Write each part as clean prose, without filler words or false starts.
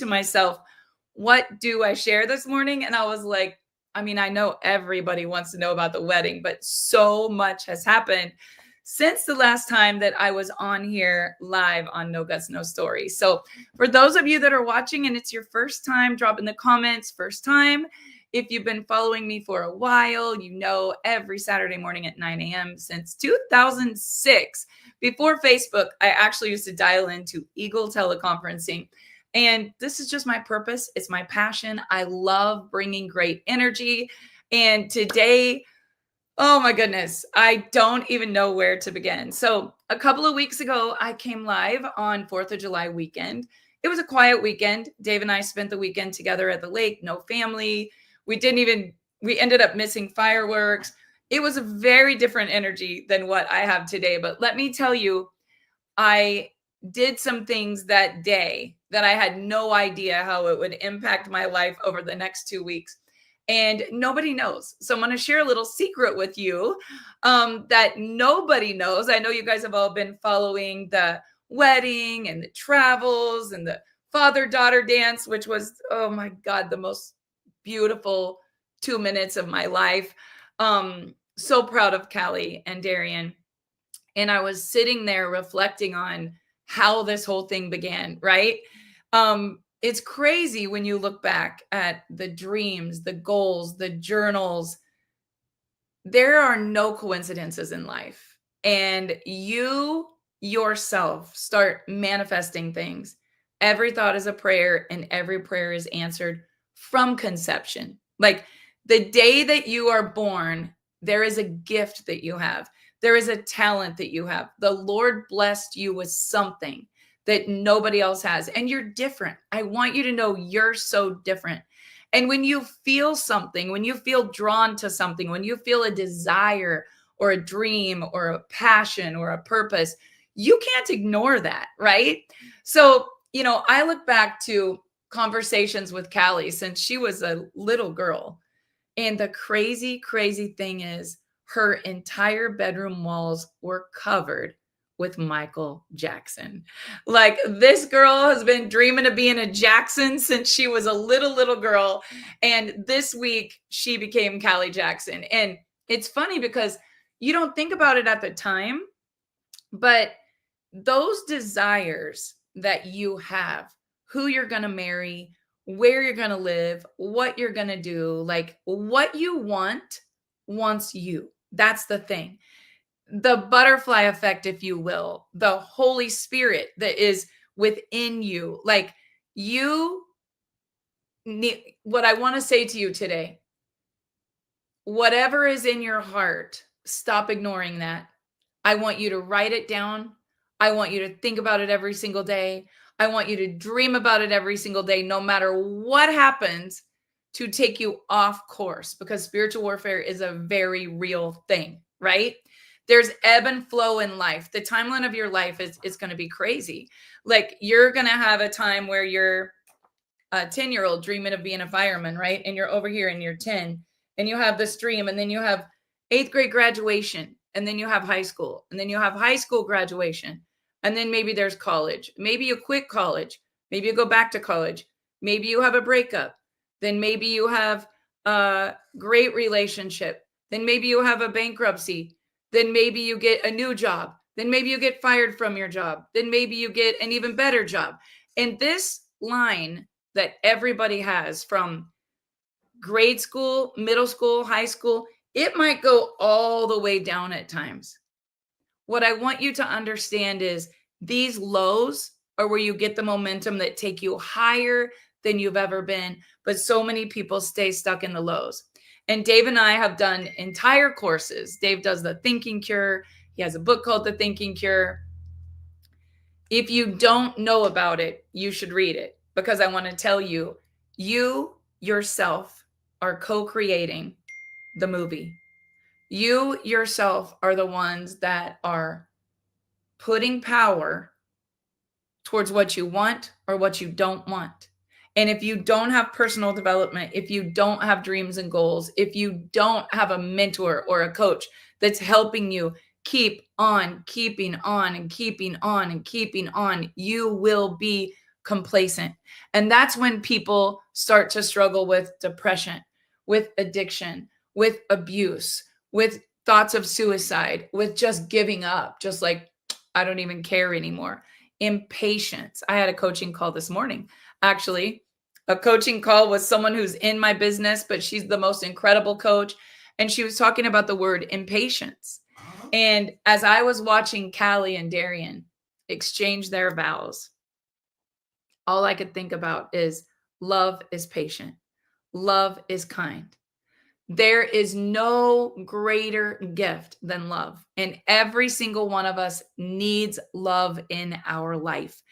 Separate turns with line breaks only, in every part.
to myself, what do I share this morning? And I was like, I mean, I know everybody wants to know about the wedding, but so much has happened since the last time that I was on here live on No Guts, No Story. So for those of you that are watching and it's your first time, drop in the comments, first time. If you've been following me for a while, you know every Saturday morning at 9 a.m. since 2006. Before Facebook, I actually used to dial into Eagle teleconferencing. And this is just my purpose. It's my passion. I love bringing great energy. And today, oh my goodness, I don't even know where to begin. So a couple of weeks ago, I came live on 4th of July weekend. It was a quiet weekend. Dave and I spent the weekend together at the lake, no family. We ended up missing fireworks. It was a very different energy than what I have today. But let me tell you, I did some things that day that I had no idea how it would impact my life over the next 2 weeks. And nobody knows. So I'm going to share a little secret with you that nobody knows. I know you guys have all been following the wedding and the travels and the father-daughter dance, which was, oh my God, the most beautiful 2 minutes of my life. So proud of Callie and Darian. And I was sitting there reflecting on how this whole thing began, right? It's crazy when you look back at the dreams, the goals, the journals. There are no coincidences in life. And you yourself start manifesting things. Every thought is a prayer, and every prayer is answered from conception. Like the day that you are born, there is a gift that you have. There is a talent that you have. The Lord blessed you with something that nobody else has. And you're different. I want you to know you're so different. And when you feel something, when you feel drawn to something, when you feel a desire or a dream or a passion or a purpose, you can't ignore that, right? So, I look back to conversations with Callie since she was a little girl. And the crazy, crazy thing is her entire bedroom walls were covered with Michael Jackson. Like this girl has been dreaming of being a Jackson since she was a little girl. And this week she became Callie Jackson. And it's funny because you don't think about it at the time, but those desires that you have, who you're going to marry, where you're going to live, what you're going to do, like what you want wants you. That's the thing. The butterfly effect, if you will, the Holy Spirit that is within you. Like you need, what I want to say to you today, whatever is in your heart, stop ignoring that. I want you to write it down. I want you to think about it every single day. I want you to dream about it every single day, no matter what happens, to take you off course, because spiritual warfare is a very real thing, right? There's ebb and flow in life. The timeline of your life is going to be crazy. Like you're going to have a time where you're a 10-year-old dreaming of being a fireman, right? And you're over here and you're 10 and you have this dream, and then you have 8th grade graduation, and then you have high school, and then you have high school graduation. And then maybe there's college. Maybe you quit college. Maybe you go back to college. Maybe you have a breakup. Then maybe you have a great relationship. Then maybe you have a bankruptcy. Then maybe you get a new job. Then maybe you get fired from your job. Then maybe you get an even better job. And this line that everybody has from grade school, middle school, high school, it might go all the way down at times. What I want you to understand is these lows are where you get the momentum that take you higher than you've ever been. But so many people stay stuck in the lows. And Dave and I have done entire courses. Dave does the Thinking Cure. He has a book called The Thinking Cure. If you don't know about it, you should read it, because I want to tell you, you yourself are co-creating the movie. You yourself are the ones that are putting power towards what you want or what you don't want. And if you don't have personal development, if you don't have dreams and goals, if you don't have a mentor or a coach that's helping you keep on keeping on and keeping on and keeping on, you will be complacent. And that's when people start to struggle with depression, with addiction, with abuse, with thoughts of suicide, with just giving up, just like, I don't even care anymore. Impatience. I had a coaching call this morning, actually, a coaching call with someone who's in my business, but she's the most incredible coach. And she was talking about the word impatience. And as I was watching Callie and Darian exchange their vows, all I could think about is love is patient, love is kind. There is no greater gift than love. And every single one of us needs love in our life.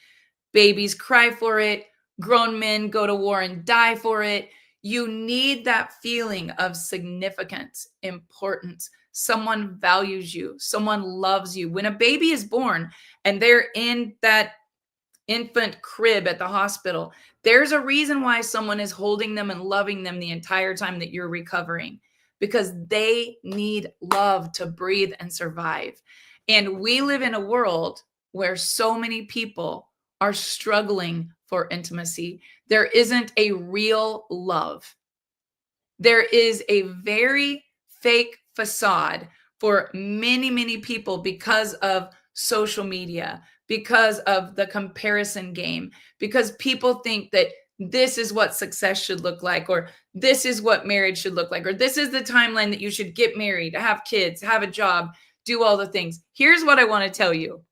Babies cry for it. Grown men go to war and die for it. You need that feeling of significance, importance. Someone values you. Someone loves you. When a baby is born and they're in that infant crib at the hospital, there's a reason why someone is holding them and loving them the entire time that you're recovering, because they need love to breathe and survive. And we live in a world where so many people are struggling for intimacy. There isn't a real love. There is a very fake facade for many, many people because of social media, because of the comparison game, because people think that this is what success should look like, or this is what marriage should look like, or this is the timeline that you should get married, have kids, have a job, do all the things. Here's what I want to tell you.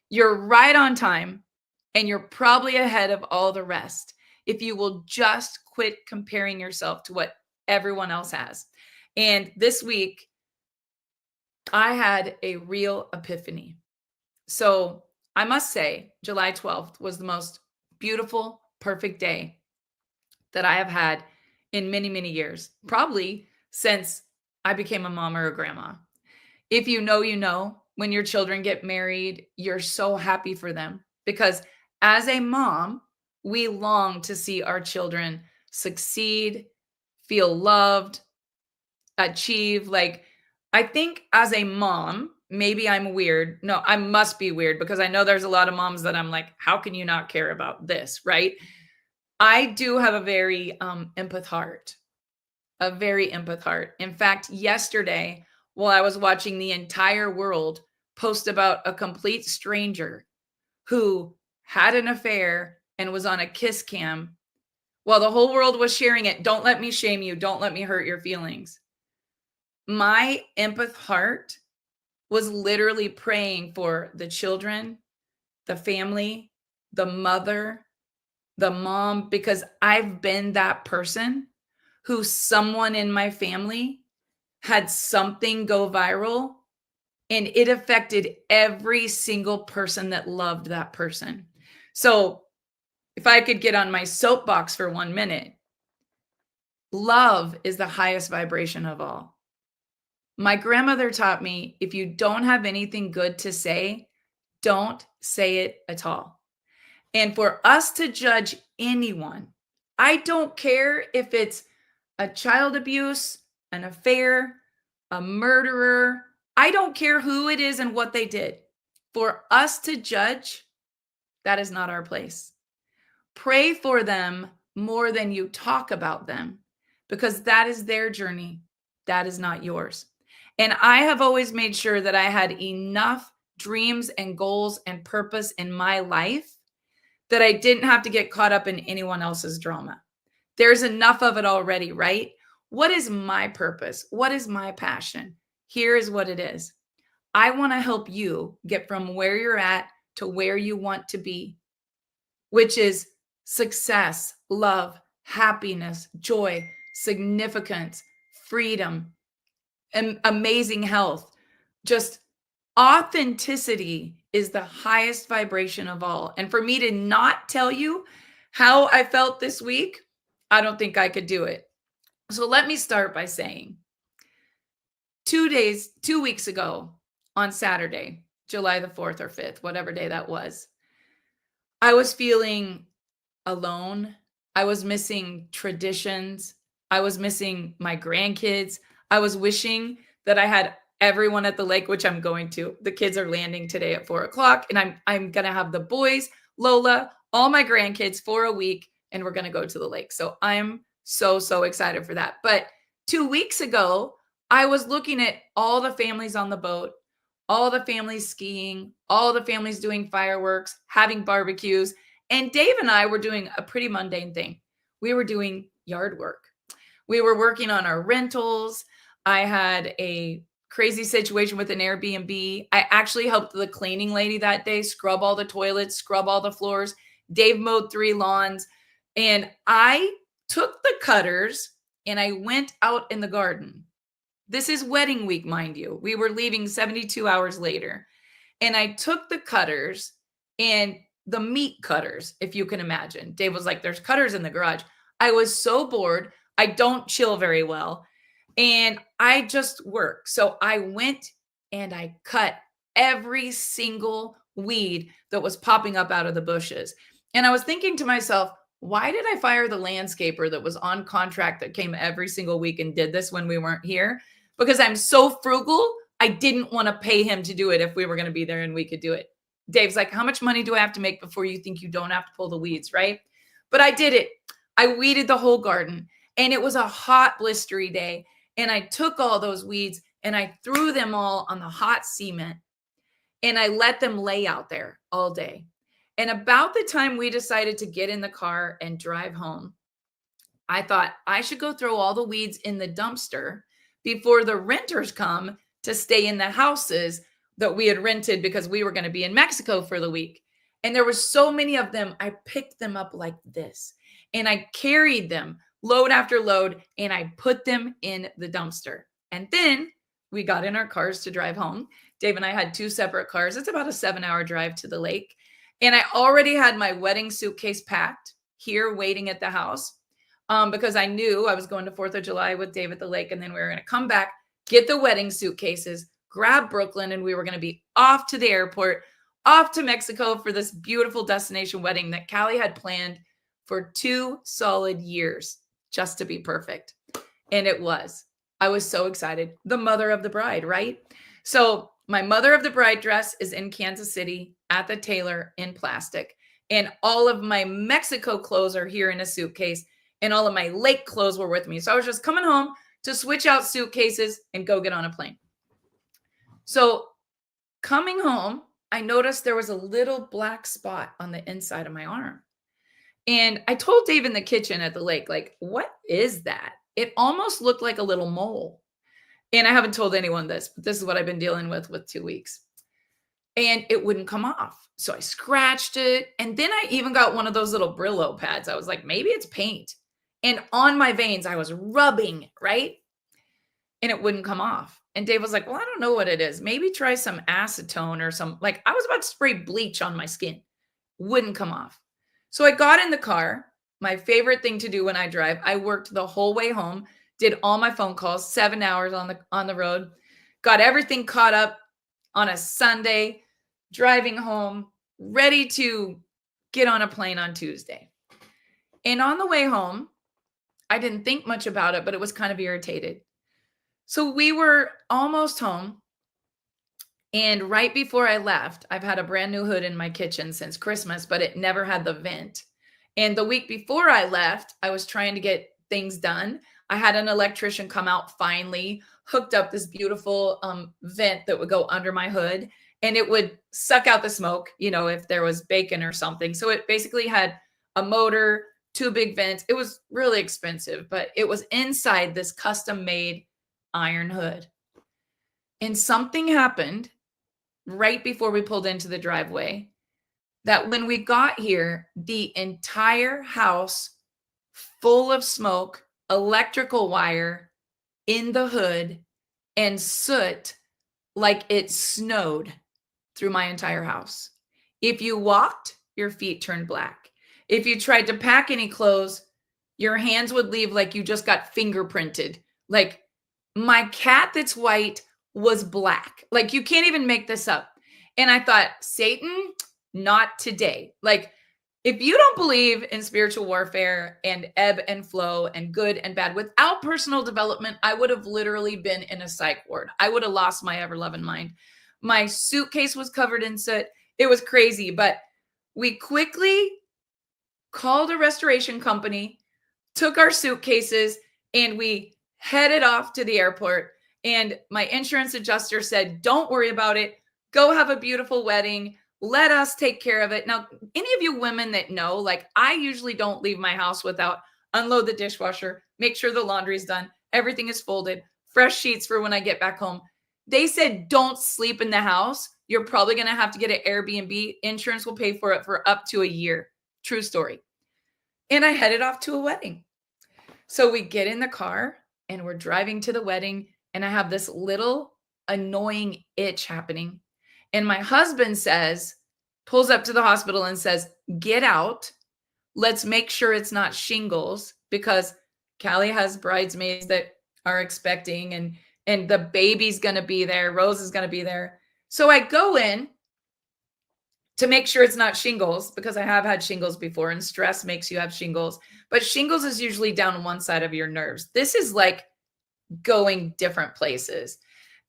You're right on time, and you're probably ahead of all the rest if you will just quit comparing yourself to what everyone else has. And this week, I had a real epiphany. So I must say, July 12th was the most beautiful, perfect day that I have had in many, many years, probably since I became a mom or a grandma. If you know, when your children get married, you're so happy for them, because as a mom, we long to see our children succeed, feel loved, achieve. Like, I think as a mom, maybe I'm weird. No, I must be weird, because I know there's a lot of moms that I'm like, how can you not care about this, right? I do have a very empath heart, a very empath heart. In fact, yesterday, while I was watching the entire world post about a complete stranger who had an affair and was on a kiss cam, while the whole world was sharing it, don't let me shame you, don't let me hurt your feelings, my empath heart was literally praying for the children, the family, the mother, the mom, because I've been that person who someone in my family had something go viral and it affected every single person that loved that person. So if I could get on my soapbox for 1 minute, love is the highest vibration of all. My grandmother taught me, if you don't have anything good to say, don't say it at all. And for us to judge anyone, I don't care if it's a child abuse, an affair, a murderer, I don't care who it is and what they did. For us to judge, that is not our place. Pray for them more than you talk about them, because that is their journey. That is not yours. And I have always made sure that I had enough dreams and goals and purpose in my life that I didn't have to get caught up in anyone else's drama. There's enough of it already, right? What is my purpose? What is my passion? Here is what it is. I want to help you get from where you're at to where you want to be, which is success, love, happiness, joy, significance, freedom, and amazing health. Just authenticity is the highest vibration of all. And for me to not tell you how I felt this week, I don't think I could do it. So let me start by saying 2 weeks ago on Saturday, July the 4th or 5th, whatever day that was, I was feeling alone. I was missing traditions. I was missing my grandkids. I was wishing that I had everyone at the lake, which I'm going to. The kids are landing today at 4:00, and I'm going to have the boys, Lola, all my grandkids for a week, and we're going to go to the lake. So I'm so, so excited for that. But 2 weeks ago, I was looking at all the families on the boat, all the families skiing, all the families doing fireworks, having barbecues. And Dave and I were doing a pretty mundane thing. We were doing yard work. We were working on our rentals. I had a crazy situation with an Airbnb. I actually helped the cleaning lady that day scrub all the toilets, scrub all the floors. Dave mowed 3 lawns. And I took the cutters and I went out in the garden. This is wedding week, mind you. We were leaving 72 hours later. And I took the cutters and the meat cutters, if you can imagine. Dave was like, there's cutters in the garage. I was so bored. I don't chill very well. And I just work. So I went and I cut every single weed that was popping up out of the bushes. And I was thinking to myself, why did I fire the landscaper that was on contract that came every single week and did this when we weren't here? Because I'm so frugal, I didn't want to pay him to do it if we were going to be there and we could do it. Dave's like, how much money do I have to make before you think you don't have to pull the weeds, right? But I did it. I weeded the whole garden, and it was a hot, blistery day. And I took all those weeds and I threw them all on the hot cement, and I let them lay out there all day. And about the time we decided to get in the car and drive home, I thought I should go throw all the weeds in the dumpster before the renters come to stay in the houses that we had rented because we were going to be in Mexico for the week. And there were so many of them, I picked them up like this and I carried them load after load and I put them in the dumpster. And then we got in our cars to drive home. Dave and I had 2 separate cars. It's about a 7-hour drive to the lake. And I already had my wedding suitcase packed here waiting at the house because I knew I was going to 4th of July with Dave at the lake. And then we were going to come back, get the wedding suitcases, grab Brooklyn, and we were going to be off to the airport, off to Mexico for this beautiful destination wedding that Callie had planned for 2 solid years just to be perfect. And it was. I was so excited. The mother of the bride, right? So my mother of the bride dress is in Kansas City at the tailor in plastic. And all of my Mexico clothes are here in a suitcase. And all of my lake clothes were with me. So I was just coming home to switch out suitcases and go get on a plane. So coming home, I noticed there was a little black spot on the inside of my arm. And I told Dave in the kitchen at the lake, like, what is that? It almost looked like a little mole. And I haven't told anyone this, but this is what I've been dealing with 2 weeks. And it wouldn't come off. So I scratched it. And then I even got one of those little Brillo pads. I was like, maybe it's paint. And on my veins, I was rubbing, right? And it wouldn't come off. And Dave was like, well, I don't know what it is. Maybe try some acetone or some, like I was about to spray bleach on my skin. Wouldn't come off. So I got in the car. My favorite thing to do when I drive, I worked the whole way home, did all my phone calls, 7 hours on the road, got everything caught up on a Sunday, driving home, ready to get on a plane on Tuesday. And on the way home, I didn't think much about it, but it was kind of irritated. So we were almost home. And right before I left, I've had a brand new hood in my kitchen since Christmas, but it never had the vent. And the week before I left, I was trying to get things done. I had an electrician come out finally, hooked up this beautiful vent that would go under my hood and it would suck out the smoke, if there was bacon or something. So it basically had a motor, 2 big vents. It was really expensive, but it was inside this custom made iron hood. And something happened right before we pulled into the driveway that when we got here, the entire house full of smoke, electrical wire in the hood, and soot like it snowed through my entire house. If you walked, your feet turned black. If you tried to pack any clothes, your hands would leave like you just got fingerprinted. Like my cat that's white was black. Like you can't even make this up. And I thought, Satan, not today. Like if you don't believe in spiritual warfare and ebb and flow and good and bad, without personal development, I would have literally been in a psych ward. I would have lost my ever-loving mind. My suitcase was covered in soot. It was crazy, but we quickly called a restoration company, took our suitcases, and we headed off to the airport. And my insurance adjuster said, don't worry about it. Go have a beautiful wedding. Let us take care of it. Now, any of you women that know, like, I usually don't leave my house without unload the dishwasher, make sure the laundry's done, everything is folded, fresh sheets for when I get back home. They said, don't sleep in the house. You're probably going to have to get an Airbnb. Insurance will pay for it for up to a year. True story. And I headed off to a wedding. So we get in the car and we're driving to the wedding, and I have this little annoying itch happening. And my husband pulls up to the hospital and says, get out. Let's make sure it's not shingles, because Callie has bridesmaids that are expecting, and the baby's going to be there. Rose is going to be there. So I go in to make sure it's not shingles, because I have had shingles before, and stress makes you have shingles. But shingles is usually down one side of your nerves. This is like going different places.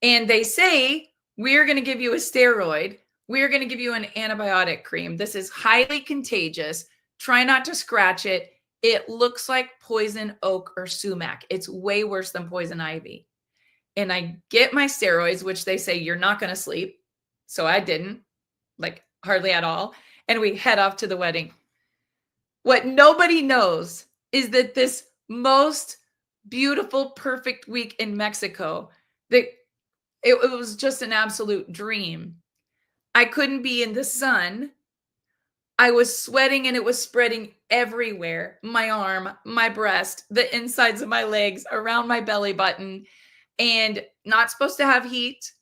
And they say, we're going to give you a steroid. We're going to give you an antibiotic cream. This is highly contagious. Try not to scratch it. It looks like poison oak or sumac. It's way worse than poison ivy. And I get my steroids, which they say you're not going to sleep. So I didn't, like, hardly at all. And we head off to the wedding. What nobody knows is that this most beautiful, perfect week in Mexico, that it was just an absolute dream. I couldn't be in the sun. I was sweating and it was spreading everywhere. My arm, my breast, the insides of my legs, around my belly button, and not supposed to have heat,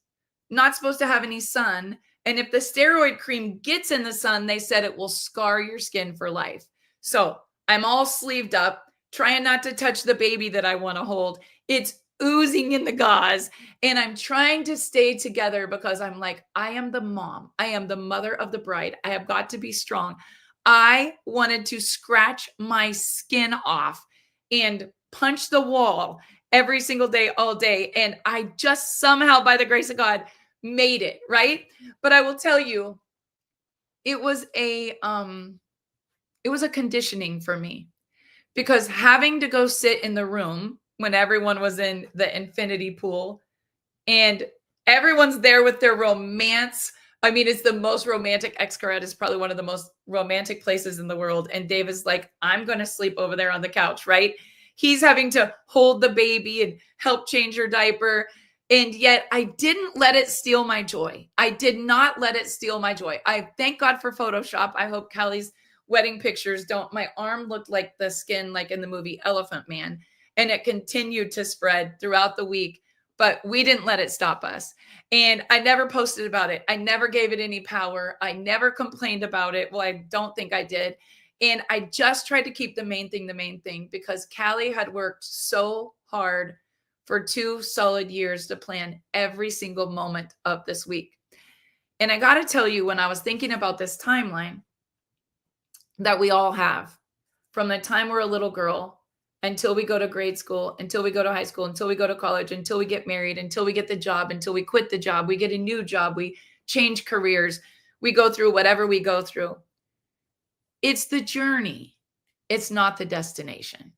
not supposed to have any sun. And if the steroid cream gets in the sun, they said it will scar your skin for life. So I'm all sleeved up, trying not to touch the baby that I want to hold. It's oozing in the gauze. And I'm trying to stay together because I'm like, I am the mom. I am the mother of the bride. I have got to be strong. I wanted to scratch my skin off and punch the wall every single day, all day. And I just somehow, by the grace of God, made it, right? But I will tell you, it was a conditioning for me, because having to go sit in the room when everyone was in the infinity pool and everyone's there with their romance. I mean, it's the most romantic. Xcaret is probably one of the most romantic places in the world. And Dave is like, I'm going to sleep over there on the couch, right? He's having to hold the baby and help change her diaper. And yet I didn't let it steal my joy. I did not let it steal my joy. I thank God for Photoshop. I hope Callie's wedding pictures don't. My arm looked like the skin, like in the movie Elephant Man. And it continued to spread throughout the week, but we didn't let it stop us. And I never posted about it. I never gave it any power. I never complained about it. Well, I don't think I did. And I just tried to keep the main thing, because Callie had worked so hard for 2 solid years to plan every single moment of this week. And I got to tell you, when I was thinking about this timeline that we all have, from the time we're a little girl until we go to grade school, until we go to high school, until we go to college, until we get married, until we get the job, until we quit the job, we get a new job, we change careers, we go through whatever we go through. It's the journey. It's not the destination.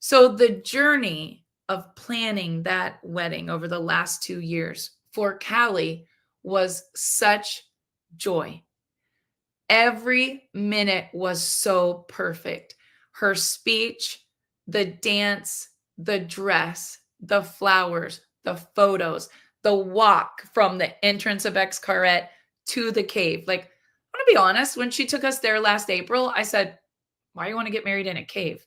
So the journey of planning that wedding over the last 2 years for Callie was such joy. Every minute was so perfect. Her speech, the dance, the dress, the flowers, the photos, the walk from the entrance of Xcaret to the cave. Like, I'm going to be honest, when she took us there last April, I said, why do you want to get married in a cave?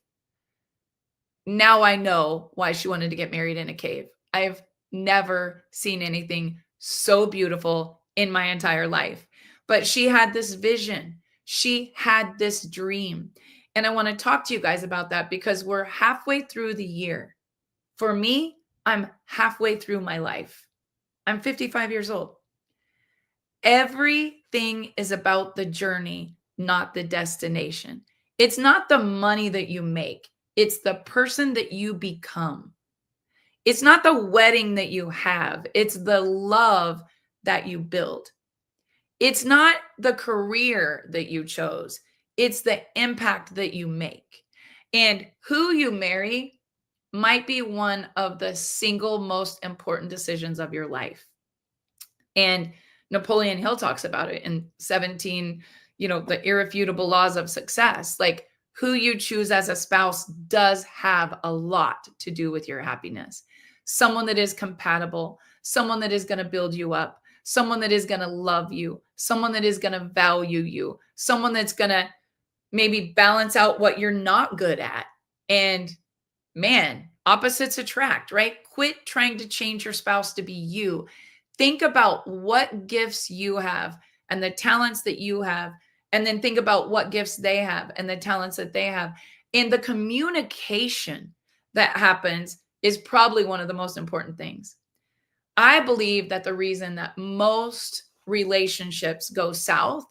Now I know why she wanted to get married in a cave. I've never seen anything so beautiful in my entire life. But she had this vision. She had this dream. And I want to talk to you guys about that, because we're halfway through the year. For me, I'm halfway through my life. I'm 55 years old. Everything is about the journey, not the destination. It's not the money that you make. It's the person that you become. It's not the wedding that you have. It's the love that you build. It's not the career that you chose. It's the impact that you make. And who you marry might be one of the single most important decisions of your life. And Napoleon Hill talks about it in 17, the irrefutable laws of success. Like, who you choose as a spouse does have a lot to do with your happiness. Someone that is compatible, someone that is going to build you up, someone that is going to love you, someone that is going to value you, someone that's going to maybe balance out what you're not good at. And man, opposites attract, right? Quit trying to change your spouse to be you. Think about what gifts you have and the talents that you have, and then think about what gifts they have and the talents that they have. And the communication that happens is probably one of the most important things. I believe that the reason that most relationships go south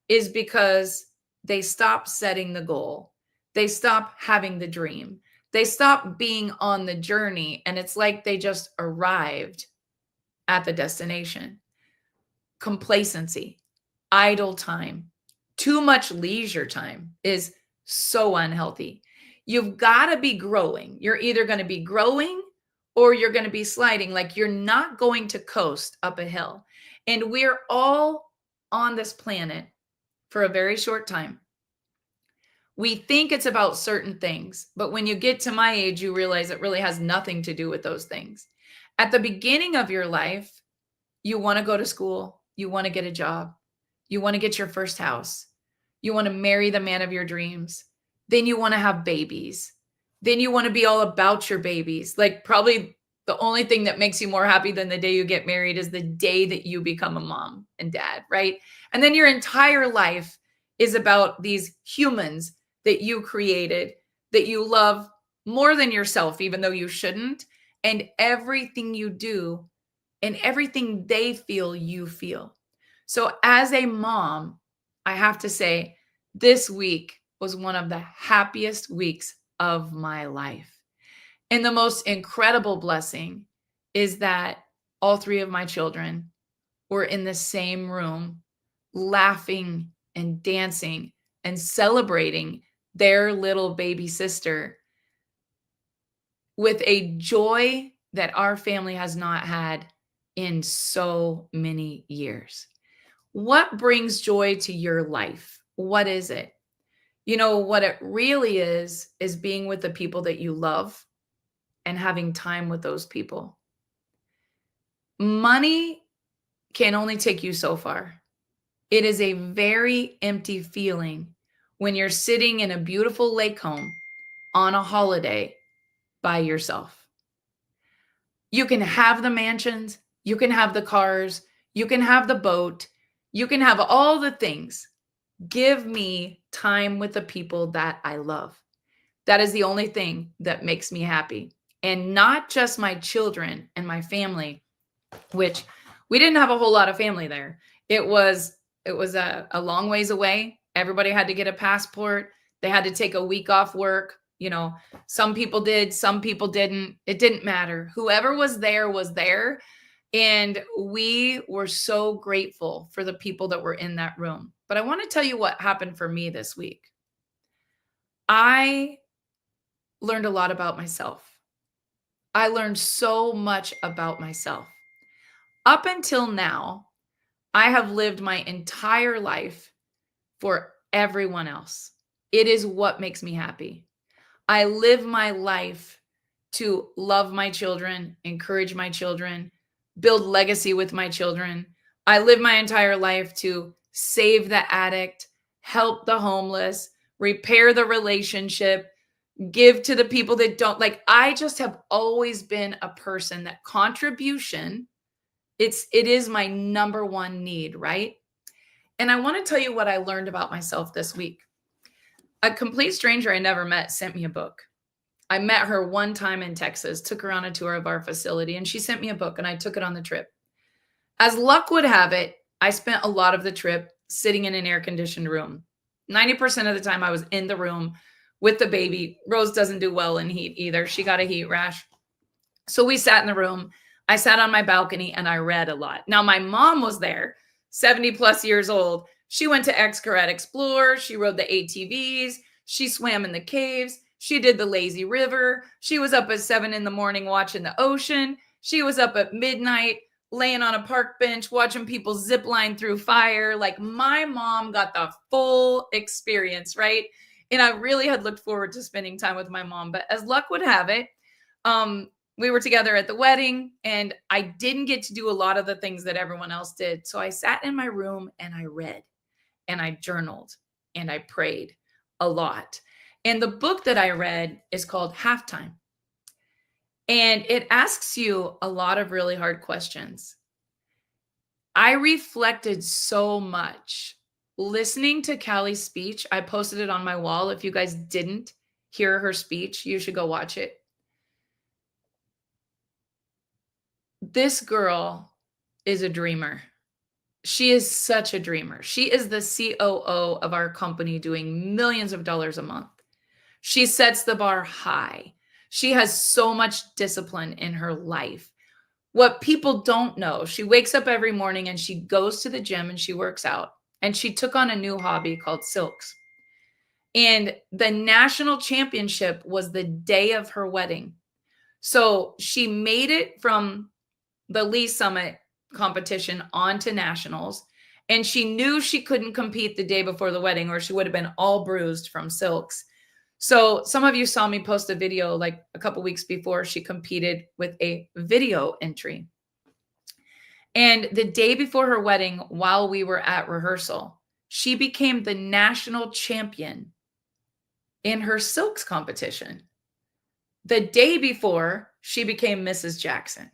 is because they stop setting the goal. They stop having the dream. They stop being on the journey, and it's like they just arrived at the destination. Complacency, idle time, too much leisure time is so unhealthy. You've got to be growing. You're either going to be growing or you're going to be sliding. Like, you're not going to coast up a hill. And we're all on this planet for a very short time. We think it's about certain things, but when you get to my age, you realize it really has nothing to do with those things. At the beginning of your life, you want to go to school, you want to get a job, you want to get your first house, you want to marry the man of your dreams, then you want to have babies, then you want to be all about your babies. Like, probably the only thing that makes you more happy than the day you get married is the day that you become a mom and dad, right? And then your entire life is about these humans that you created, that you love more than yourself, even though you shouldn't. And everything you do and everything they feel, you feel. So as a mom, I have to say, this week was one of the happiest weeks of my life. And the most incredible blessing is that all three of my children were in the same room, laughing and dancing and celebrating their little baby sister with a joy that our family has not had in so many years. What brings joy to your life? What is it? What it really is being with the people that you love and having time with those people. Money can only take you so far. It is a very empty feeling when you're sitting in a beautiful lake home on a holiday by yourself. You can have the mansions, you can have the cars, you can have the boat, you can have all the things. Give me time with the people that I love. That is the only thing that makes me happy. And not just my children and my family, which we didn't have a whole lot of family there. It was a long ways away. Everybody had to get a passport. They had to take a week off work. Some people did, some people didn't. It didn't matter. Whoever was there was there. And we were so grateful for the people that were in that room. But I want to tell you what happened for me this week. I learned a lot about myself. I learned so much about myself. Up until now, I have lived my entire life for everyone else. It is what makes me happy. I live my life to love my children, encourage my children, build legacy with my children. I live my entire life to save the addict, help the homeless, repair the relationship, give to the people that don't. Like, I just have always been a person that contribution, it is my number one need, right? And I want to tell you what I learned about myself this week. A complete stranger I never met sent me a book. I met her one time in Texas, took her on a tour of our facility, and she sent me a book, and I took it on the trip. As luck would have it, I spent a lot of the trip sitting in an air-conditioned room. 90% of the time I was in the room with the baby. Rose doesn't do well in heat either. She got a heat rash. So we sat in the room. I sat on my balcony and I read a lot. Now, my mom was there, 70 plus years old. She went to Xcaret Explore. She rode the ATVs. She swam in the caves. She did the lazy river. She was up at 7 in the morning watching the ocean. She was up at midnight laying on a park bench watching people zip line through fire. Like, my mom got the full experience, right? And I really had looked forward to spending time with my mom. But as luck would have it, we were together at the wedding, and I didn't get to do a lot of the things that everyone else did. So I sat in my room and I read and I journaled and I prayed a lot. And the book that I read is called Halftime. And it asks you a lot of really hard questions. I reflected so much listening to Callie's speech. I posted it on my wall. If you guys didn't hear her speech, you should go watch it. This girl is a dreamer. She is such a dreamer. She is the COO of our company doing millions of dollars a month. She sets the bar high. She has so much discipline in her life. What people don't know, she wakes up every morning and she goes to the gym and she works out. And she took on a new hobby called silks. And the national championship was the day of her wedding. So she made it from the Lee Summit competition onto nationals. And she knew she couldn't compete the day before the wedding or she would have been all bruised from silks. So some of you saw me post a video like a couple weeks before she competed with a video entry. And the day before her wedding, while we were at rehearsal, she became the national champion in her silks competition. The day before, she became Mrs. Jackson.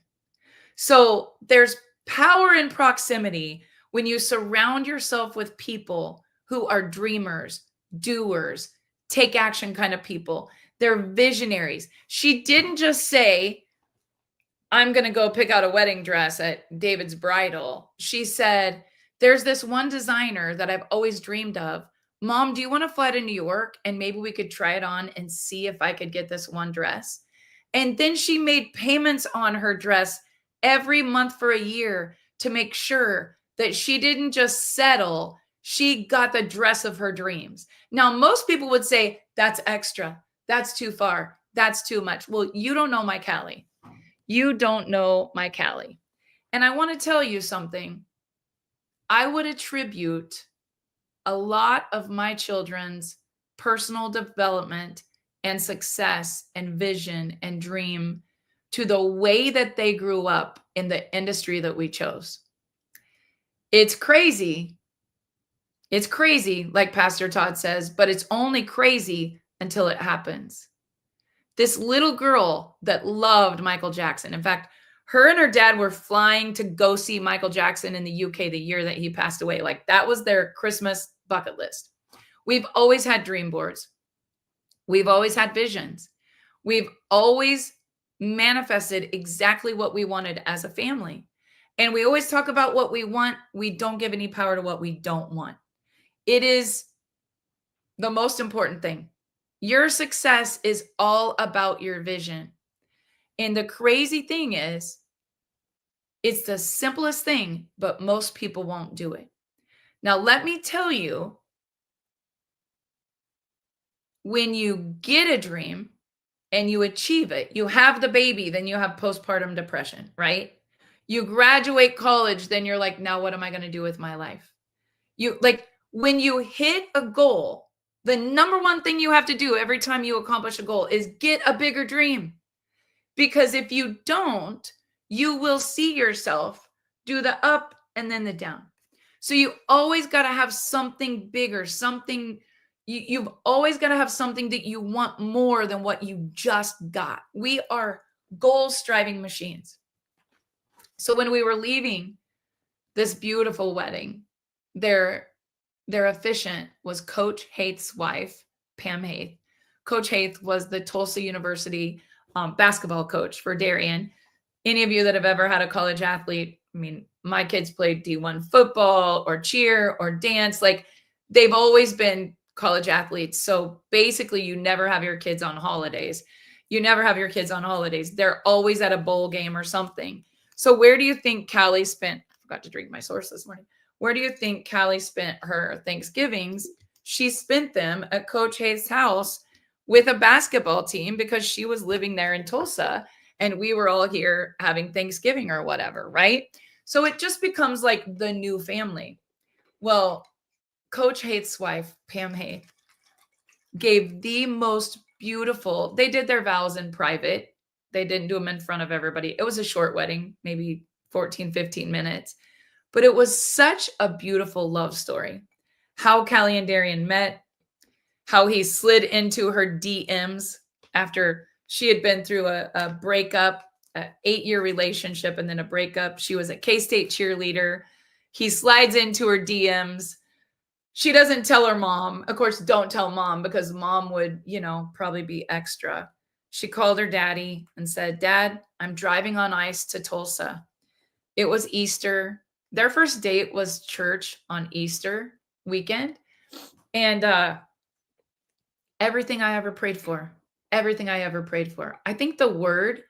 So there's power in proximity when you surround yourself with people who are dreamers, doers, take action kind of people. They're visionaries. She didn't just say, I'm going to go pick out a wedding dress at David's Bridal. She said, there's this one designer that I've always dreamed of. Mom, do you want to fly to New York and maybe we could try it on and see if I could get this one dress? And then she made payments on her dress every month for a year to make sure that she didn't just settle. She got the dress of her dreams. Now, most people would say, that's extra. That's too far. That's too much. Well, you don't know my Callie. You don't know my Callie. And I want to tell you something. I would attribute a lot of my children's personal development and success and vision and dream to the way that they grew up in the industry that we chose. It's crazy. It's crazy, like Pastor Todd says, but it's only crazy until it happens. This little girl that loved Michael Jackson. In fact, her and her dad were flying to go see Michael Jackson in the UK the year that he passed away. Like, that was their Christmas bucket list. We've always had dream boards. We've always had visions. We've always manifested exactly what we wanted as a family. And we always talk about what we want. We don't give any power to what we don't want. It is the most important thing. Your success is all about your vision. And the crazy thing is, it's the simplest thing, but most people won't do it. Now, let me tell you, when you get a dream and you achieve it, you have the baby, then you have postpartum depression, right? You graduate college, then you're like, now what am I going to do with my life? When you hit a goal, the number one thing you have to do every time you accomplish a goal is get a bigger dream. Because if you don't, you will see yourself do the up and then the down. So you always got to have something bigger, something, you've always got to have something that you want more than what you just got. We are goal-striving machines. So when we were leaving this beautiful wedding, their officiant was Coach Haith's wife, Pam Haith. Coach Haith was the Tulsa University basketball coach for Darien. Any of you that have ever had a college athlete, I mean, my kids played D1 football or cheer or dance. Like, they've always been college athletes. So basically, you never have your kids on holidays. They're always at a bowl game or something. So where do you think Callie spent? I forgot to drink my source this morning. Where do you think Callie spent her Thanksgivings? She spent them at Coach Hayes' house with a basketball team because she was living there in Tulsa and we were all here having Thanksgiving or whatever, right? So it just becomes like the new family. Well, Coach Haith's wife, Pam Haith, gave the most beautiful, they did their vows in private. They didn't do them in front of everybody. It was a short wedding, maybe 14, 15 minutes. But it was such a beautiful love story. How Callie and Darian met, how he slid into her DMs after she had been through a breakup, an 8-year relationship, and then a breakup. She was a K-State cheerleader. He slides into her DMs. She doesn't tell her mom. Of course, don't tell mom because mom would, probably be extra. She called her daddy and said, Dad, I'm driving on ice to Tulsa. It was Easter. Their first date was church on Easter weekend. And everything I ever prayed for, I think the word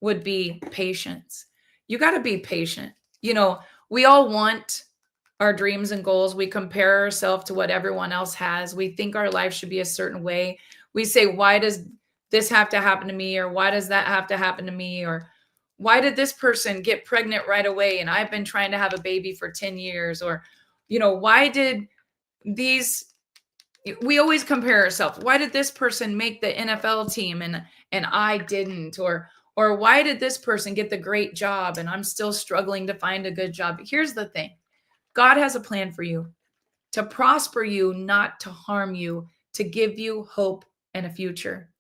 would be patience. You got to be patient. We all want our dreams and goals. We compare ourselves to what everyone else has. We think our life should be a certain way. We say, why does this have to happen to me? Or why does that have to happen to me? Or why did this person get pregnant right away? And I've been trying to have a baby for 10 years. Or, why did we always compare ourselves. Why did this person make the NFL team and I didn't? Or why did this person get the great job and I'm still struggling to find a good job? Here's the thing. God has a plan for you to prosper you, not to harm you, to give you hope and a future.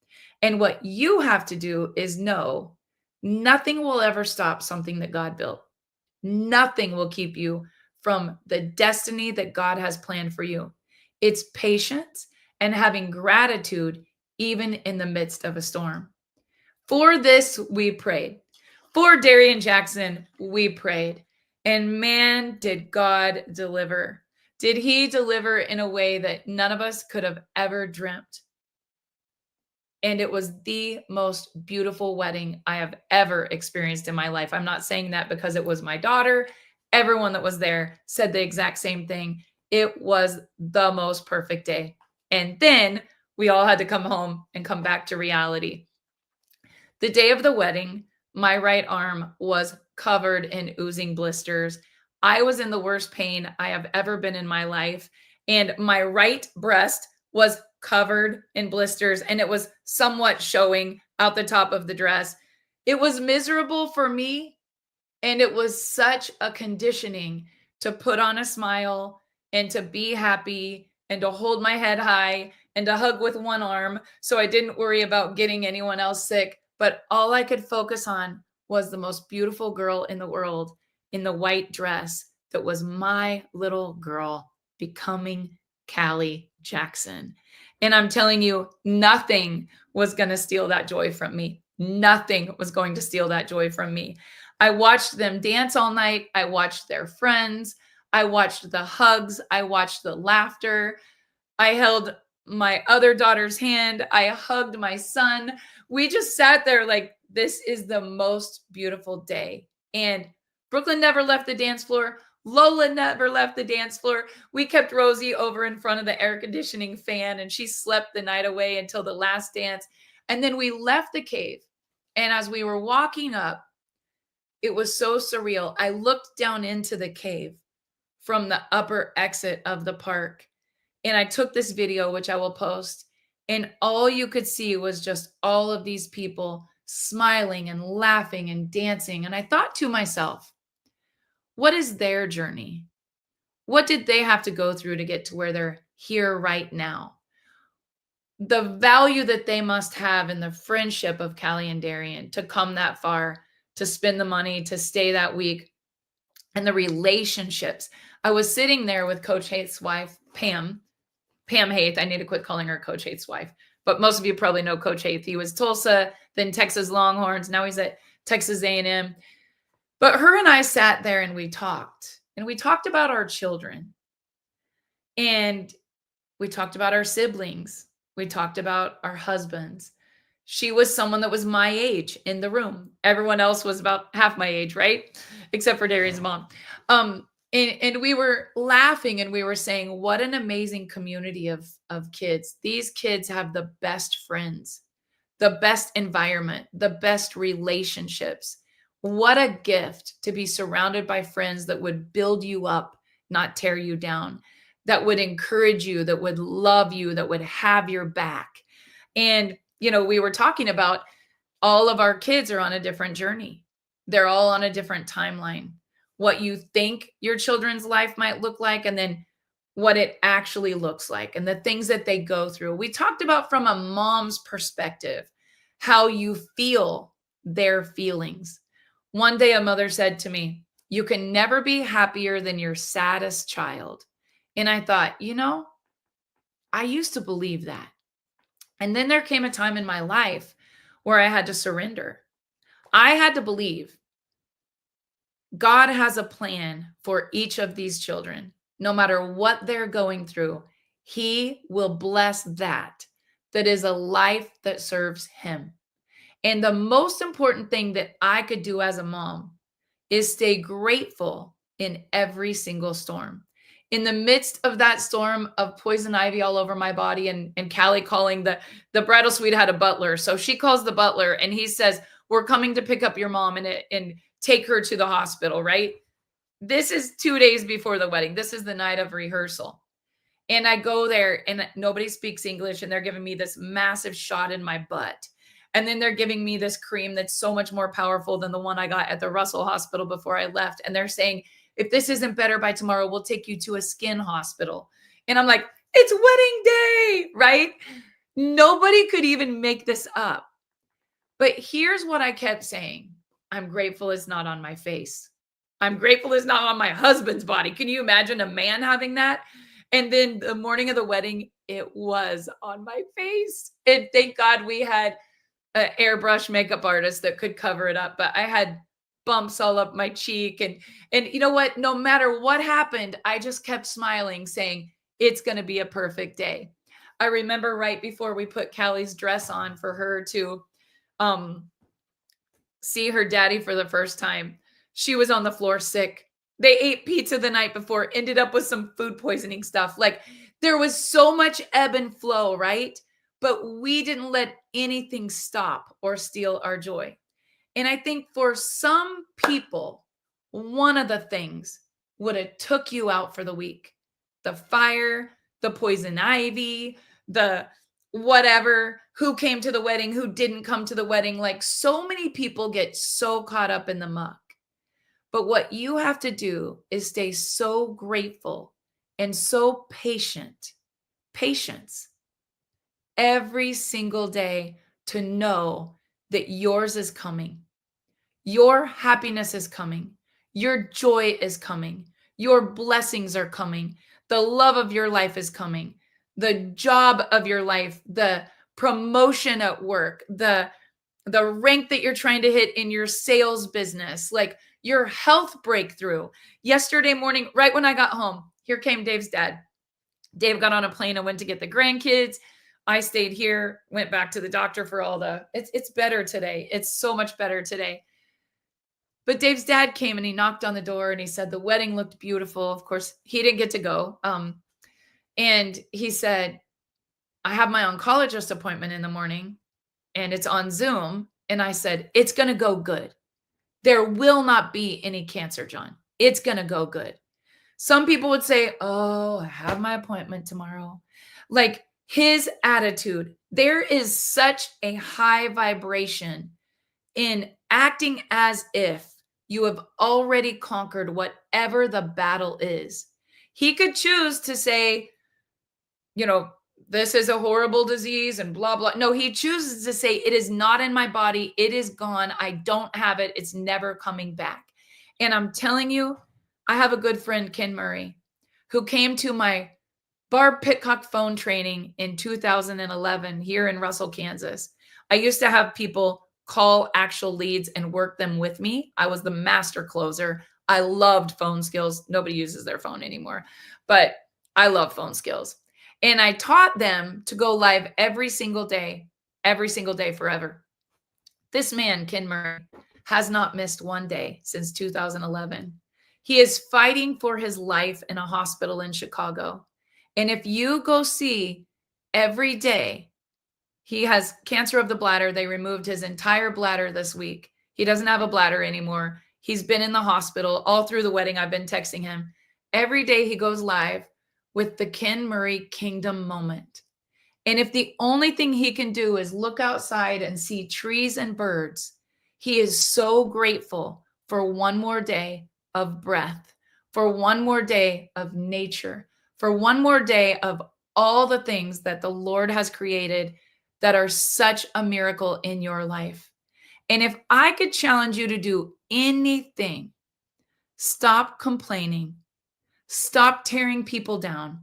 And what you have to do is know nothing will ever stop something that God built. Nothing will keep you from the destiny that God has planned for you. It's patience and having gratitude even in the midst of a storm. For this, we prayed. For Darian Jackson, we prayed. And man, did God deliver. Did he deliver in a way that none of us could have ever dreamt? And it was the most beautiful wedding I have ever experienced in my life. I'm not saying that because it was my daughter. Everyone that was there said the exact same thing. It was the most perfect day. And then we all had to come home and come back to reality. The day of the wedding, my right arm was covered in oozing blisters. I was in the worst pain I have ever been in my life. And my right breast was covered in blisters and it was somewhat showing out the top of the dress. It was miserable for me. And it was such a conditioning to put on a smile and to be happy and to hold my head high and to hug with one arm. So I didn't worry about getting anyone else sick. But all I could focus on was the most beautiful girl in the world in the white dress that was my little girl becoming Callie Jackson. And I'm telling you, nothing was going to steal that joy from me. Nothing was going to steal that joy from me. I watched them dance all night. I watched their friends. I watched the hugs. I watched the laughter. I held my other daughter's hand. I hugged my son. We just sat there like, this is the most beautiful day. And Brooklyn never left the dance floor. Lola never left the dance floor. We kept Rosie over in front of the air conditioning fan and she slept the night away until the last dance. And then we left the cave. And as we were walking up, it was so surreal. I looked down into the cave from the upper exit of the park and I took this video, which I will post. And all you could see was just all of these people smiling and laughing and dancing. And I thought to myself, what is their journey? What did they have to go through to get to where they're here right now? The value that they must have in the friendship of Callie and Darian to come that far, to spend the money, to stay that week, and the relationships. I was sitting there with Coach Haith's wife, Pam Haith. I need to quit calling her Coach Haith's wife, but most of you probably know Coach Haith. He was Tulsa, then Texas Longhorns. Now he's at Texas A&M. But her and I sat there and we talked about our children and we talked about our siblings. We talked about our husbands. She was someone that was my age in the room. Everyone else was about half my age, right? Except for Darian's mom. And we were laughing and we were saying, what an amazing community of kids. These kids have the best friends, the best environment, the best relationships. What a gift to be surrounded by friends that would build you up, not tear you down, that would encourage you, that would love you, that would have your back. And, we were talking about all of our kids are on a different journey. They're all on a different timeline. What you think your children's life might look like, and then what it actually looks like, and the things that they go through. We talked about from a mom's perspective, how you feel their feelings. One day, a mother said to me, "You can never be happier than your saddest child." And I thought, I used to believe that. And then there came a time in my life where I had to surrender. I had to believe God has a plan for each of these children. No matter what they're going through, He will bless that is a life that serves Him. And the most important thing that I could do as a mom is stay grateful in every single storm. In the midst of that storm of poison ivy all over my body, and Callie calling the bridal suite had a butler. So she calls the butler and he says, "We're coming to pick up your mom and take her to the hospital," right? This is 2 days before the wedding. This is the night of rehearsal. And I go there and nobody speaks English and they're giving me this massive shot in my butt. And then they're giving me this cream that's so much more powerful than the one I got at the Russell Hospital before I left. And they're saying, "If this isn't better by tomorrow, we'll take you to a skin hospital." And I'm like, it's wedding day, right? Nobody could even make this up. But here's what I kept saying. I'm grateful it's not on my face. I'm grateful it's not on my husband's body. Can you imagine a man having that? And then the morning of the wedding, it was on my face. And thank God we had an airbrush makeup artist that could cover it up. But I had bumps all up my cheek. And you know what? No matter what happened, I just kept smiling, saying, it's going to be a perfect day. I remember right before we put Callie's dress on for her to see her daddy for the first time, she was on the floor sick. They ate pizza the night before, ended up with some food poisoning stuff. Like, there was so much ebb and flow, right? But we didn't let anything stop or steal our joy. And I think for some people, one of the things would have took you out for the week. The fire, the poison ivy, the whatever, who came to the wedding, who didn't come to the wedding. Like, so many people get so caught up in the muck. But what you have to do is stay so grateful and so patient, patience, every single day, to know that yours is coming. Your happiness is coming. Your joy is coming. Your blessings are coming. The love of your life is coming. The job of your life, the promotion at work, the rank that you're trying to hit in your sales business, like your health breakthrough. Yesterday morning, right when I got home, here came Dave's dad. Dave got on a plane and went to get the grandkids. I stayed here, went back to the doctor for all it's better today. It's so much better today. But Dave's dad came and he knocked on the door and he said the wedding looked beautiful. Of course, he didn't get to go. And he said, "I have my oncologist appointment in the morning and it's on Zoom." And I said, "It's going to go good. There will not be any cancer, John. It's going to go good." Some people would say, "Oh, I have my appointment tomorrow." Like, his attitude, there is such a high vibration in acting as if you have already conquered whatever the battle is. He could choose to say, "This is a horrible disease and blah, blah." No, he chooses to say, "It is not in my body. It is gone. I don't have it. It's never coming back." And I'm telling you, I have a good friend, Ken Murray, who came to my Barb Pitcock phone training in 2011 here in Russell, Kansas. I used to have people call actual leads and work them with me. I was the master closer. I loved phone skills. Nobody uses their phone anymore, but I love phone skills. And I taught them to go live every single day forever. This man, Ken Murray, has not missed one day since 2011. He is fighting for his life in a hospital in Chicago. And if you go see every day, he has cancer of the bladder. They removed his entire bladder this week. He doesn't have a bladder anymore. He's been in the hospital all through the wedding. I've been texting him. Every day he goes live with the Ken Murray Kingdom Moment. And if the only thing he can do is look outside and see trees and birds, he is so grateful for one more day of breath, for one more day of nature, for one more day of all the things that the Lord has created that are such a miracle in your life. And if I could challenge you to do anything, stop complaining, stop tearing people down,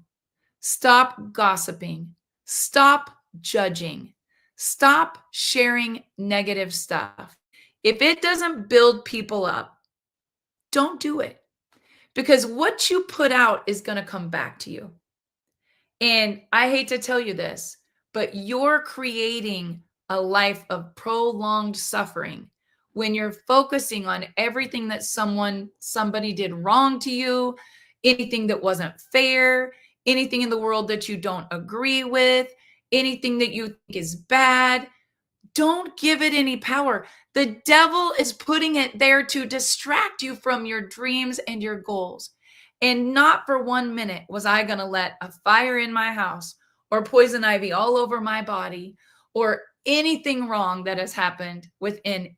stop gossiping, stop judging, stop sharing negative stuff. If it doesn't build people up, don't do it, because what you put out is going to come back to you. And I hate to tell you this, but you're creating a life of prolonged suffering when you're focusing on everything that somebody did wrong to you, anything that wasn't fair, anything in the world that you don't agree with, anything that you think is bad. Don't give it any power. The devil is putting it there to distract you from your dreams and your goals. And not for 1 minute was I going to let a fire in my house or poison ivy all over my body or anything wrong that has happened within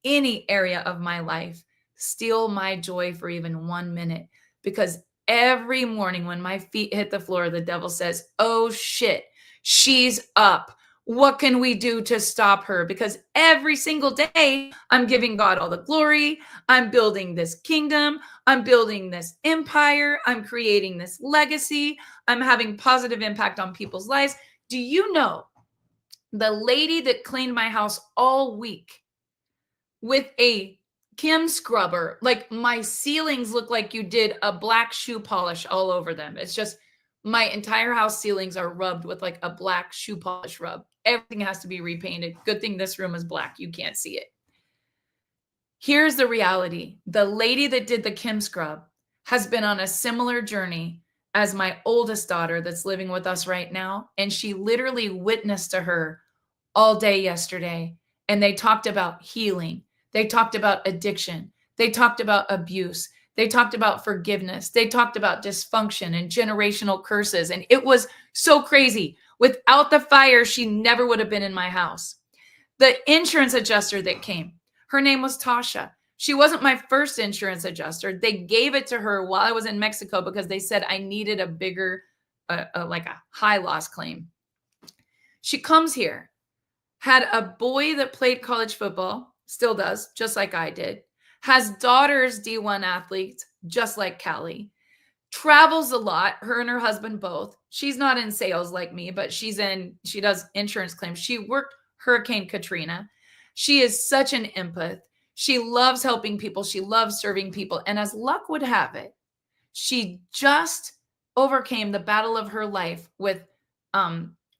any area of my life steal my joy for even 1 minute. Because every morning when my feet hit the floor, the devil says, "Oh shit, she's up. What can we do to stop her?" Because every single day I'm giving God all the glory. I'm building this kingdom. I'm building this empire. I'm creating this legacy. I'm having positive impact on people's lives. Do you know the lady that cleaned my house all week with a Kim scrubber, like my ceilings look like you did a black shoe polish all over them. It's just my entire house ceilings are rubbed with like a black shoe polish rub. Everything has to be repainted. Good thing this room is black. You can't see it. Here's the reality. The lady that did the Kim scrub has been on a similar journey as my oldest daughter that's living with us right now. And she literally witnessed to her all day yesterday. And they talked about healing. They talked about addiction. They talked about abuse. They talked about forgiveness. They talked about dysfunction and generational curses. And it was so crazy. Without the fire, she never would have been in my house. The insurance adjuster that came, her name was Tasha. She wasn't my first insurance adjuster. They gave it to her while I was in Mexico because they said I needed a bigger, like a high loss claim. She comes here, had a boy that played college football, still does, just like I did, has daughters, D1 athletes, just like Callie, travels a lot, her and her husband both. She's not in sales like me, but she does insurance claims. She worked Hurricane Katrina. She is such an empath. She loves helping people. She loves serving people. And as luck would have it, she just overcame the battle of her life with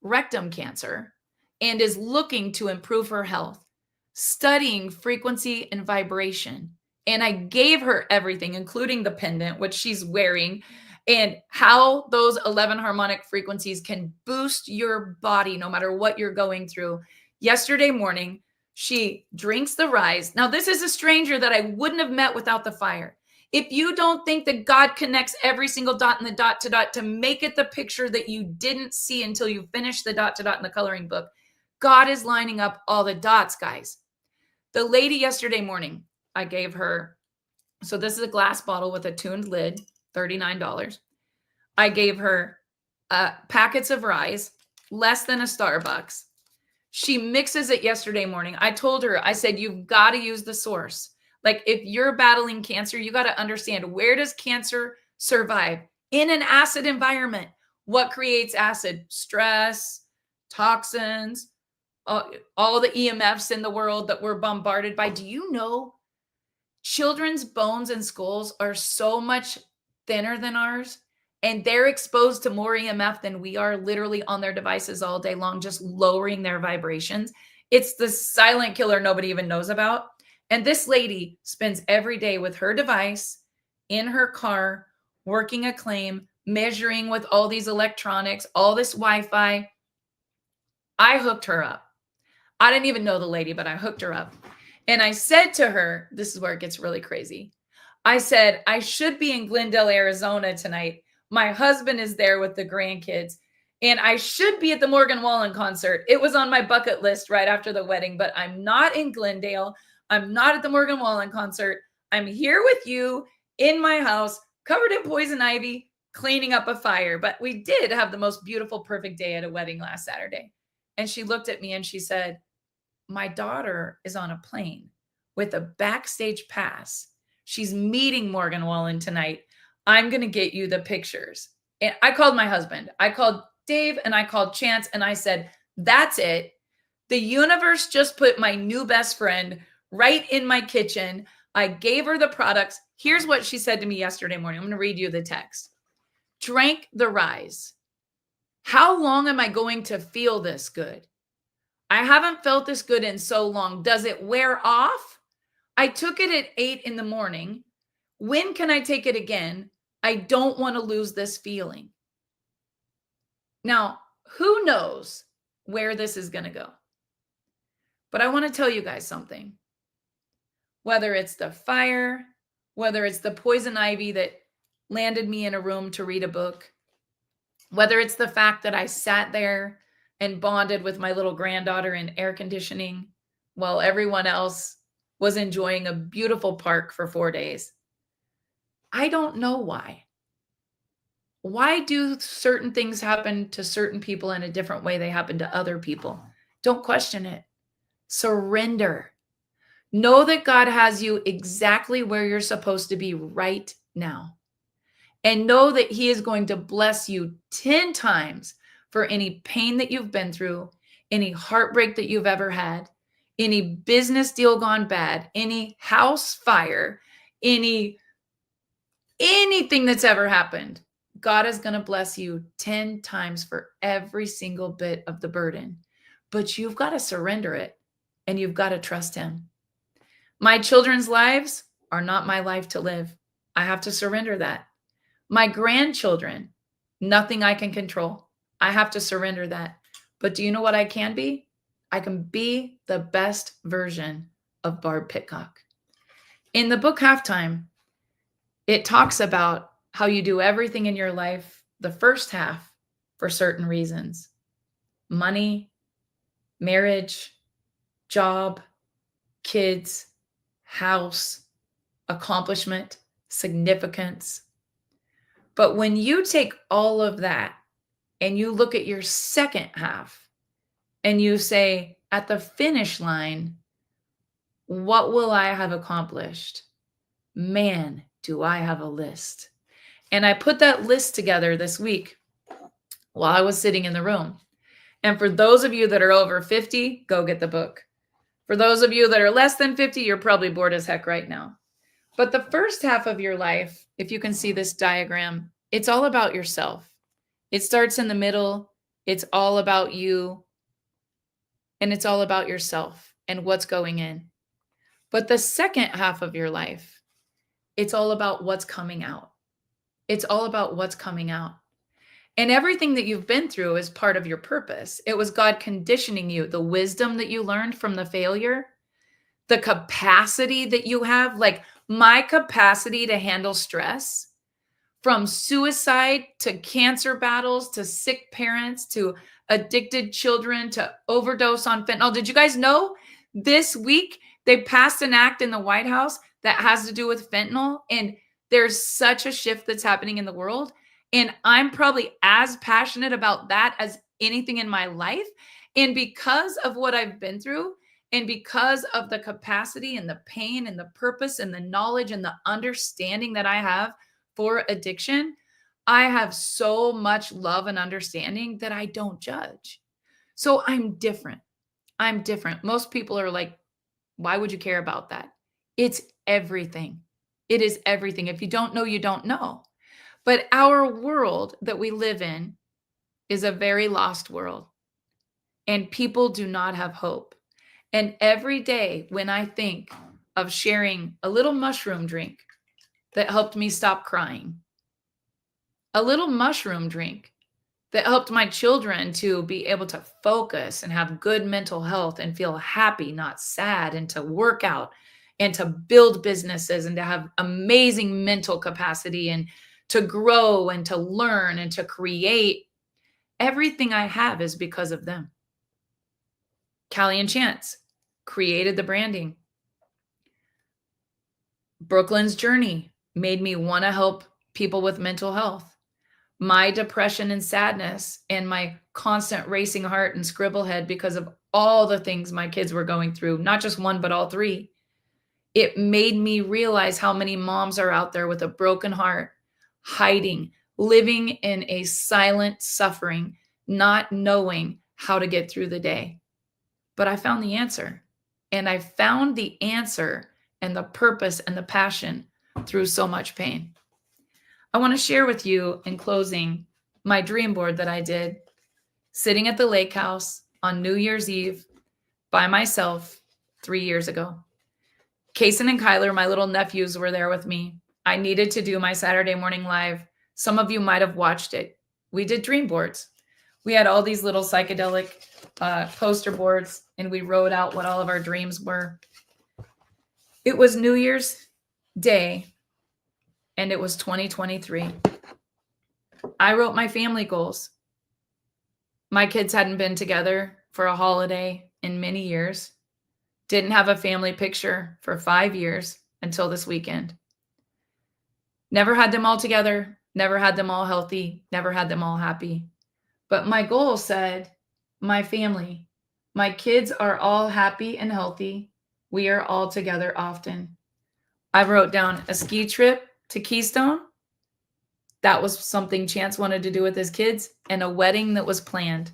rectum cancer and is looking to improve her health, studying frequency and vibration. And I gave her everything, including the pendant, which she's wearing, and how those 11 harmonic frequencies can boost your body no matter what you're going through. Yesterday morning, she drinks the rise. Now, this is a stranger that I wouldn't have met without the fire. If you don't think that God connects every single dot in the dot to dot to make it the picture that you didn't see until you finish the dot to dot in the coloring book, God is lining up all the dots, guys. The lady yesterday morning, I gave her, so this is a glass bottle with a tuned lid, $39. I gave her packets of Rise, less than a Starbucks. She mixes it yesterday morning. I told her, I said, you've got to use the source. Like if you're battling cancer, you got to understand, where does cancer survive? In an acid environment. What creates acid? Stress, toxins, all the EMFs in the world that we're bombarded by. Do you know children's bones and skulls are so much thinner than ours? And they're exposed to more EMF than we are, literally on their devices all day long, just lowering their vibrations. It's the silent killer nobody even knows about. And this lady spends every day with her device in her car, working a claim, measuring with all these electronics, all this Wi-Fi. I hooked her up. I didn't even know the lady, but I hooked her up. And I said to her, this is where it gets really crazy. I said, I should be in Glendale, Arizona tonight. My husband is there with the grandkids. And I should be at the Morgan Wallen concert. It was on my bucket list right after the wedding, but I'm not in Glendale. I'm not at the Morgan Wallen concert. I'm here with you in my house, covered in poison ivy, cleaning up a fire. But we did have the most beautiful, perfect day at a wedding last Saturday. And she looked at me and she said, my daughter is on a plane with a backstage pass. She's meeting Morgan Wallen tonight. I'm going to get you the pictures. And I called my husband. I called Dave and I called Chance and I said, that's it. The universe just put my new best friend right in my kitchen. I gave her the products. Here's what she said to me yesterday morning. I'm going to read you the text. Drank the rise. How long am I going to feel this good? I haven't felt this good in so long. Does it wear off? I took it at 8 in the morning. When can I take it again? I don't want to lose this feeling. Now, who knows where this is going to go? But I want to tell you guys something. Whether it's the fire, whether it's the poison ivy that landed me in a room to read a book, whether it's the fact that I sat there and bonded with my little granddaughter in air conditioning while everyone else was enjoying a beautiful park for 4 days. I don't know why. Why do certain things happen to certain people in a different way they happen to other people? Don't question it. Surrender. Know that God has you exactly where you're supposed to be right now. And know that He is going to bless you 10 times for any pain that you've been through, any heartbreak that you've ever had, any business deal gone bad, any house fire, anything that's ever happened. God is going to bless you 10 times for every single bit of the burden. But you've got to surrender it and you've got to trust Him. My children's lives are not my life to live. I have to surrender that. My grandchildren, nothing I can control. I have to surrender that. But do you know what I can be? I can be the best version of Barb Pitcock. In the book Halftime, it talks about how you do everything in your life, the first half, for certain reasons. Money, marriage, job, kids, house, accomplishment, significance. But when you take all of that and you look at your second half and you say, at the finish line, what will I have accomplished? Man, do I have a list. And I put that list together this week while I was sitting in the room. And for those of you that are over 50, go get the book. For those of you that are less than 50, you're probably bored as heck right now. But the first half of your life, if you can see this diagram, it's all about yourself. It starts in the middle. It's all about you. And it's all about yourself and what's going in. But the second half of your life, it's all about what's coming out. It's all about what's coming out. And everything that you've been through is part of your purpose. It was God conditioning you, the wisdom that you learned from the failure, the capacity that you have, like my capacity to handle stress, from suicide to cancer battles to sick parents to addicted children to overdose on fentanyl. Did you guys know this week they passed an act in the White House that has to do with fentanyl? And there's such a shift that's happening in the world. And I'm probably as passionate about that as anything in my life. And because of what I've been through, and because of the capacity and the pain and the purpose and the knowledge and the understanding that I have for addiction, I have so much love and understanding that I don't judge. So I'm different. I'm different. Most people are like, why would you care about that? It's everything. It is everything. If you don't know, you don't know. But our world that we live in is a very lost world. And people do not have hope. And every day when I think of sharing a little mushroom drink that helped me stop crying, a little mushroom drink that helped my children to be able to focus and have good mental health and feel happy, not sad, and to work out and to build businesses and to have amazing mental capacity and to grow and to learn and to create. Everything I have is because of them. Callie and Chance created the branding. Brooklyn's journey made me want to help people with mental health. My depression and sadness and my constant racing heart and scribble head because of all the things my kids were going through, not just one, but all three. It made me realize how many moms are out there with a broken heart, hiding, living in a silent suffering, not knowing how to get through the day. But I found the answer. And I found the answer and the purpose and the passion through so much pain. I want to share with you in closing my dream board that I did sitting at the lake house on New Year's Eve by myself 3 years ago. Kason and Kyler, my little nephews, were there with me. I needed to do my Saturday morning live. Some of you might have watched it. We did dream boards. We had all these little psychedelic poster boards, and we wrote out what all of our dreams were. It was New Year's Day, and it was 2023. I wrote my family goals. My kids hadn't been together for a holiday in many years. Didn't have a family picture for 5 years until this weekend. Never had them all together, never had them all healthy, never had them all happy. But my goal said, my family, my kids are all happy and healthy. We are all together often. I wrote down a ski trip to Keystone. That was something Chance wanted to do with his kids, and a wedding that was planned.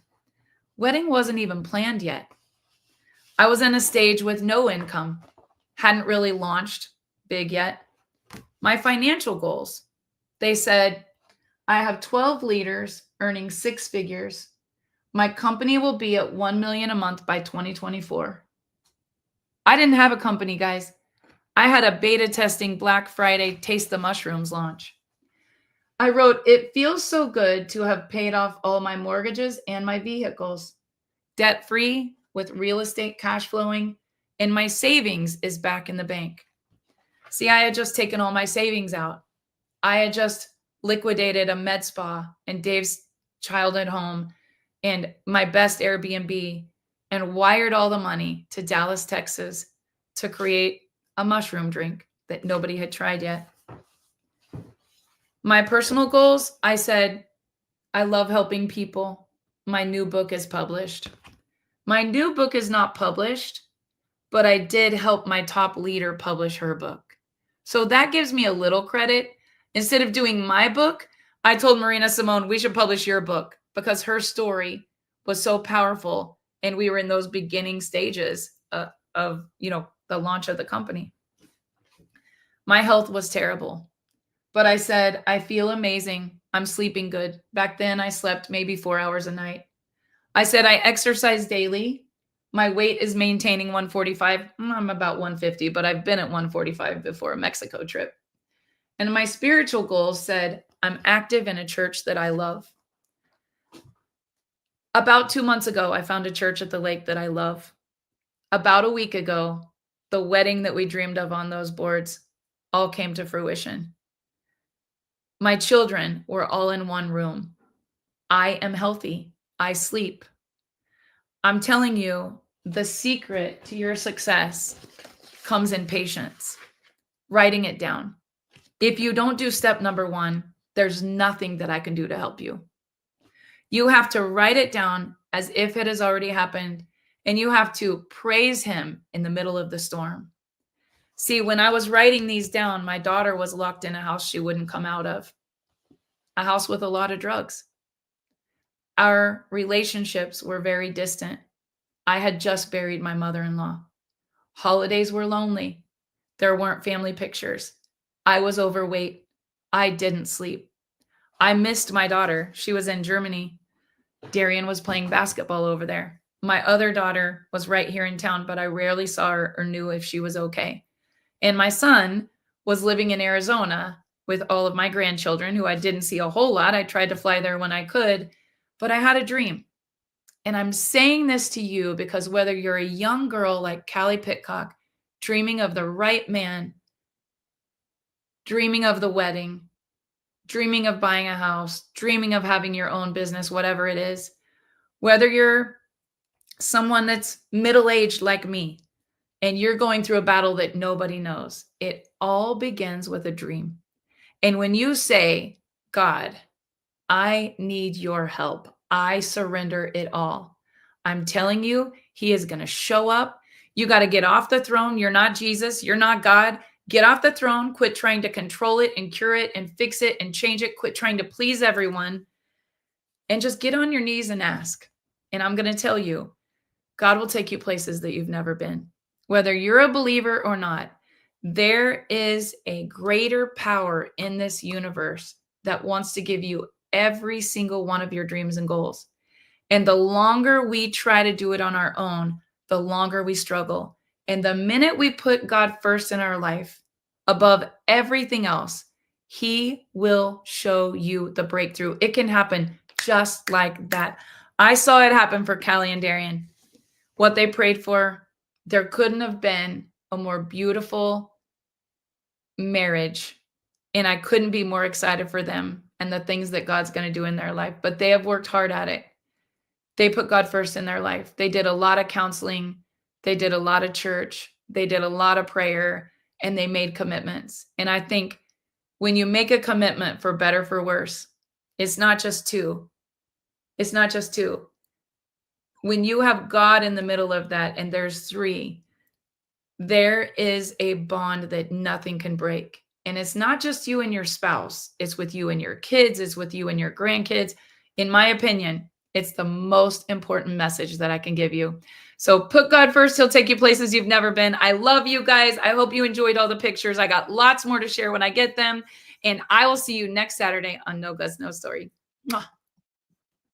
Wedding wasn't even planned yet. I was in a stage with no income, hadn't really launched big yet. My financial goals, they said, I have 12 leaders earning 6 figures. My company will be at 1 million a month by 2024. I didn't have a company, guys. I had a beta testing Black Friday Taste the Mushrooms launch. I wrote, it feels so good to have paid off all my mortgages and my vehicles, debt-free with real estate cash flowing, and my savings is back in the bank. See, I had just taken all my savings out. I had just liquidated a med spa and Dave's childhood home and my best Airbnb and wired all the money to Dallas, Texas to create a mushroom drink that nobody had tried yet. My personal goals, I said, I love helping people. My new book is published. My new book is not published, but I did help my top leader publish her book. So that gives me a little credit. Instead of doing my book, I told Marina Simone, we should publish your book because her story was so powerful. And we were in those beginning stages of the launch of the company. My health was terrible, but I said, I feel amazing. I'm sleeping good. Back then I slept maybe 4 hours a night. I said, I exercise daily. My weight is maintaining 145. I'm about 150, but I've been at 145 before a Mexico trip. And my spiritual goals said, I'm active in a church that I love. About 2 months ago, I found a church at the lake that I love. About a week ago, the wedding that we dreamed of on those boards all came to fruition. My children were all in one room. I am healthy. I sleep. I'm telling you, the secret to your success comes in patience, writing it down. If you don't do step number 1, there's nothing that I can do to help you. You have to write it down as if it has already happened, and you have to praise him in the middle of the storm. See, when I was writing these down, my daughter was locked in a house she wouldn't come out of, a house with a lot of drugs. Our relationships were very distant. I had just buried my mother-in-law. Holidays were lonely. There weren't family pictures. I was overweight. I didn't sleep. I missed my daughter. She was in Germany. Darian was playing basketball over there. My other daughter was right here in town, but I rarely saw her or knew if she was okay. And my son was living in Arizona with all of my grandchildren who I didn't see a whole lot. I tried to fly there when I could, but I had a dream. And I'm saying this to you because whether you're a young girl like Callie Pitcock, dreaming of the right man, dreaming of the wedding, dreaming of buying a house, dreaming of having your own business, whatever it is, whether you're someone that's middle-aged like me and you're going through a battle that nobody knows, it all begins with a dream. And when you say, God, I need your help, I surrender it all, I'm telling you, he is going to show up. You got to get off the throne. You're not Jesus. You're not God. Get off the throne. Quit trying to control it and cure it and fix it and change it. Quit trying to please everyone and just get on your knees and ask. And I'm going to tell you, God will take you places that you've never been. Whether you're a believer or not, there is a greater power in this universe that wants to give you every single one of your dreams and goals. And the longer we try to do it on our own, the longer we struggle. And the minute we put God first in our life, above everything else, he will show you the breakthrough. It can happen just like that. I saw it happen for Callie and Darian. What they prayed for, there couldn't have been a more beautiful marriage. And I couldn't be more excited for them and the things that God's going to do in their life. But they have worked hard at it. They put God first in their life. They did a lot of counseling. They did a lot of church. They did a lot of prayer, and they made commitments. And I think when you make a commitment for better, for worse, it's not just two. It's not just two. When you have God in the middle of that, and there's three, there is a bond that nothing can break. And it's not just you and your spouse. It's with you and your kids. It's with you and your grandkids. In my opinion, it's the most important message that I can give you. So put God first. He'll take you places you've never been. I love you guys. I hope you enjoyed all the pictures. I got lots more to share when I get them. And I will see you next Saturday on No Guts, No Story. Mwah.